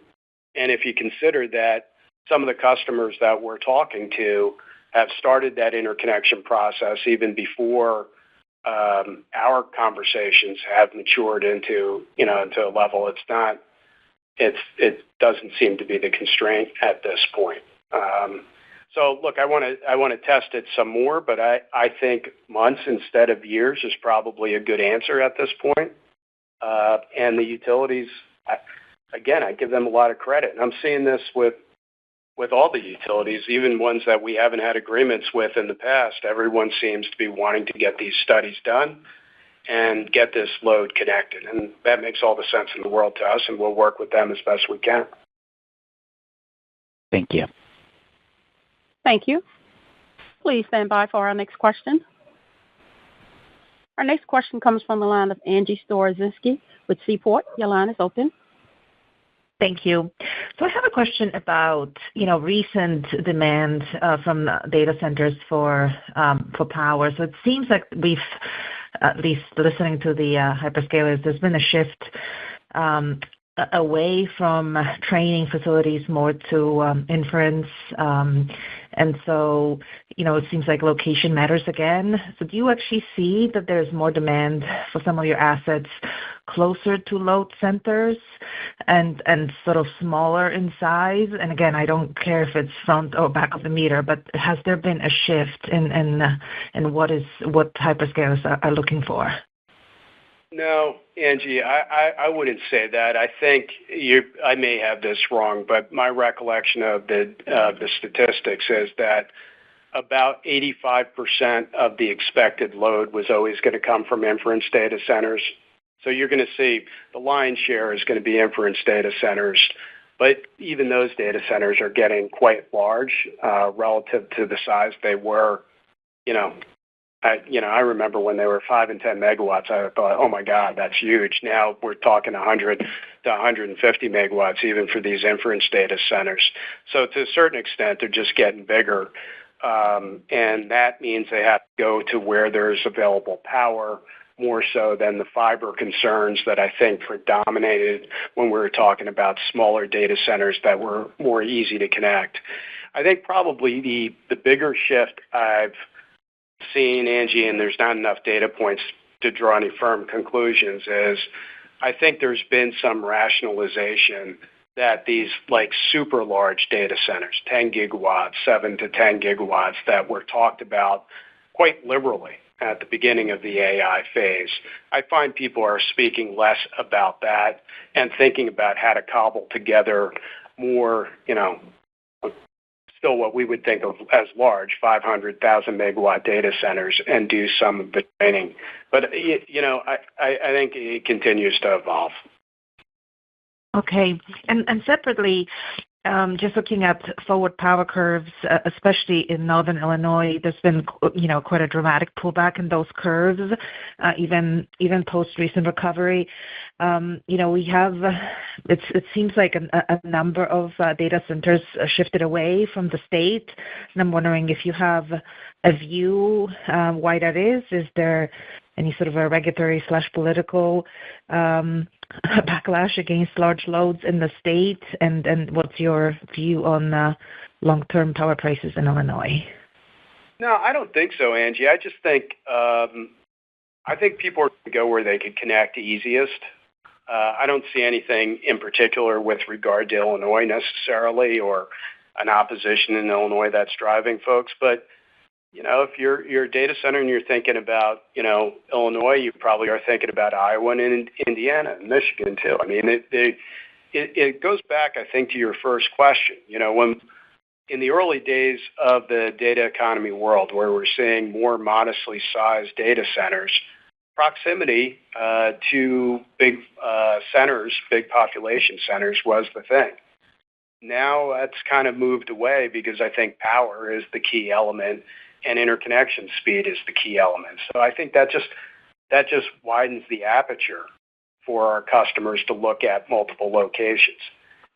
And if you consider that some of the customers that we're talking to have started that interconnection process even before our conversations have matured into a level it doesn't seem to be the constraint at this point. So look, I want to test it some more, but I think months instead of years is probably a good answer at this point. And the utilities, I give them a lot of credit. And I'm seeing this with all the utilities, even ones that we haven't had agreements with in the past. Everyone seems to be wanting to get these studies done and get this load connected. And that makes all the sense in the world to us, and we'll work with them as best we can. Thank you. Thank you. Please stand by for our next question. Our next question comes from the line of Angie Storozynski with Seaport. Your line is open. Thank you. So I have a question about, recent demand from data centers for power. So it seems like we've, at least listening to the hyperscalers, there's been a shift away from training facilities more to inference. And so, it seems like location matters again. So do you actually see that there's more demand for some of your assets closer to load centers and sort of smaller in size? And again, I don't care if it's front or back of the meter, but has there been a shift in what hyperscalers are looking for? No, Angie, I wouldn't say that. I think I may have this wrong, but my recollection of the statistics is that about 85% of the expected load was always going to come from inference data centers. So you're going to see the lion's share is going to be inference data centers, but even those data centers are getting quite large relative to the size they were. I remember when they were 5 and 10 megawatts, I thought, oh my God, that's huge. Now we're talking 100 to 150 megawatts, even for these inference data centers. So to a certain extent, they're just getting bigger. And that means they have to go to where there's available power more so than the fiber concerns that I think predominated when we were talking about smaller data centers that were more easy to connect. I think probably the bigger shift I've seen, Angie, and there's not enough data points to draw any firm conclusions, is I think there's been some rationalization that these super large data centers, 10 gigawatts, 7 to 10 gigawatts, that were talked about quite liberally at the beginning of the AI phase. I find people are speaking less about that and thinking about how to cobble together more, still what we would think of as large 500,000 megawatt data centers and do some of the training. But, I think it continues to evolve. Okay. And separately, just looking at forward power curves, especially in Northern Illinois, there's been, quite a dramatic pullback in those curves, even post recent recovery. We have, it seems like a number of data centers shifted away from the state. And I'm wondering if you have a view why that is. Is there any sort of a regulatory/political backlash against large loads in the state? And what's your view on long-term power prices in Illinois? No, I don't think so, Angie. I just think people are going to go where they could connect easiest. I don't see anything in particular with regard to Illinois necessarily, or an opposition in Illinois that's driving folks. But if you're a data center and you're thinking about, Illinois, you probably are thinking about Iowa and Indiana and Michigan too. I mean, it goes back, I think, to your first question. When in the early days of the data economy world, where we're seeing more modestly sized data centers, proximity to big centers, big population centers was the thing. Now that's kind of moved away because I think power is the key element and interconnection speed is the key element. So I think that just widens the aperture for our customers to look at multiple locations.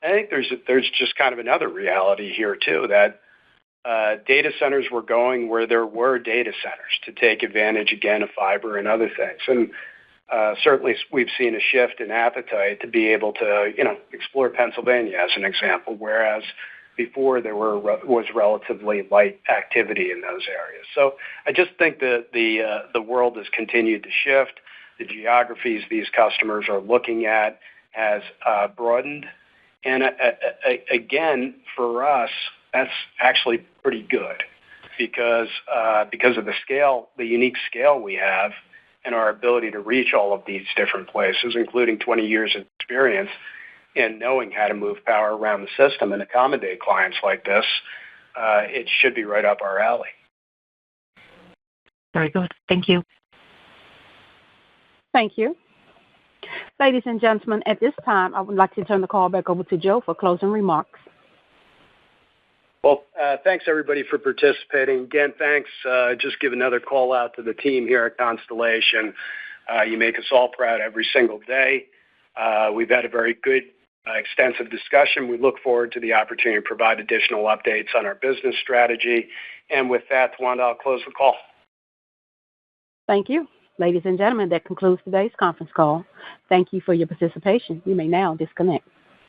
I think there's just kind of another reality here too, that data centers were going where there were data centers to take advantage again of fiber and other things. And certainly we've seen a shift in appetite to be able to, explore Pennsylvania as an example, whereas before there was relatively light activity in those areas. So I just think that the world has continued to shift. The geographies these customers are looking at has broadened. And again, for us, that's actually pretty good because of the scale, the unique scale we have and our ability to reach all of these different places, including 20 years of experience in knowing how to move power around the system and accommodate clients like this. It should be right up our alley. Very good. Thank you. Thank you. Ladies and gentlemen, at this time, I would like to turn the call back over to Joe for closing remarks. Well, thanks everybody for participating. Again, thanks. Just give another call out to the team here at Constellation. You make us all proud every single day. We've had a very good extensive discussion. We look forward to the opportunity to provide additional updates on our business strategy. And with that, Tawanda, I'll close the call. Thank you. Ladies and gentlemen, that concludes today's conference call. Thank you for your participation. You may now disconnect.